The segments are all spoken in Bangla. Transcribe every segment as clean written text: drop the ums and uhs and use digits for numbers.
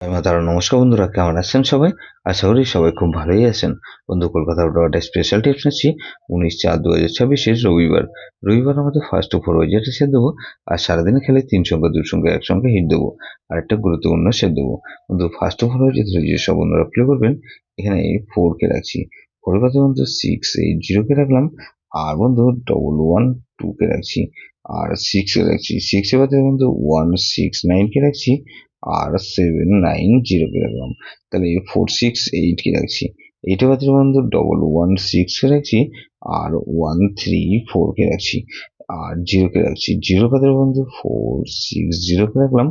তারা নমস্কার বন্ধুরা, কেমন আছেন সবাই? আশা করি সবাই খুব ভালোই আছেন। বন্ধু, কলকাতা একটা স্পেশাল টিপস নিচ্ছি। 19/4/2026 রবিবার আমাদের ফার্স্ট টু ফোর যেটা সেট দেবো। আর সারাদিনে খেলে 3 সংখ্যা 2 সংখ্যা একসঙ্গে হিট দেবো। আর একটা গুরুত্বপূর্ণ সেট দেবো। বন্ধু, ফার্স্ট টু ফোর যেসব বন্ধুরা প্লে করবেন, এখানে 4 কে রাখছি। 4 এর পাশে বন্ধু 680 কে রাখলাম। আর বন্ধু 112 কে রাখছি। আর 6 কে রাখছি। 6 এর পাশে বন্ধু 169 কে রাখছি। আর 790 কে রাখলাম। তাহলে 468 কে রাখছি। এইটা বাদে বন্ধু 116 কে রাখছি। আর 134 কে রাখছি। আর 0 কে রাখছি। 0 বাদে বন্ধু 460 কে রাখলাম।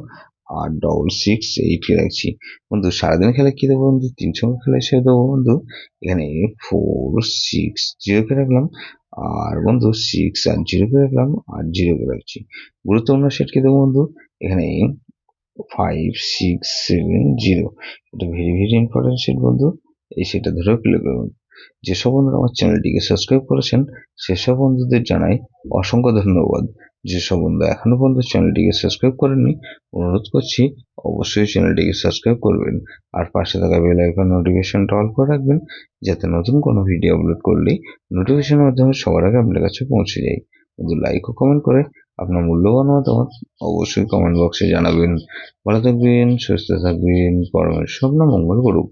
আর 668 কে রাখছি। বন্ধু, সারাদিন খেলে কি দেবো বন্ধু? 3 সংখ্যা খেলে সে দেবো বন্ধু। এখানে 460 কে রাখলাম। আর বন্ধু 6 আর 0 কে রাখলাম। আর 0 কে রাখছি। গুরুত্বপূর্ণ সেট কি দেবো বন্ধু? এখানে 5670। এটা ভেরি ভেরি ইম্পর্টেন্ট সেট বন্ধু। এই সেটা ধরে প্লে করুন। যেসব বন্ধুরা আমার চ্যানেলটিকে সাবস্ক্রাইব করেছেন সেসব বন্ধুদের জানাই অসংখ্য ধন্যবাদ। যেসব বন্ধু এখনো পর্যন্ত চ্যানেলটিকে সাবস্ক্রাইব করেননি, অনুরোধ করছি অবশ্যই চ্যানেলটিকে সাবস্ক্রাইব করবেন। আর পাশে থাকা বেল আইকন নোটিফিকেশনটা অল করে রাখবেন, যাতে নতুন কোনো ভিডিও আপলোড করলেই নোটিফিকেশনের মাধ্যমে সবার আগে আপনার কাছে পৌঁছে যায়। বন্ধু, লাইক ও কমেন্ট করে আপনার মূল্যবান মতামত অবশ্যই কমেন্ট বক্সে জানাবেন। ভালো থাকবেন, সুস্থ থাকবেন, পরমের স্বপ্ন মঙ্গল করুক।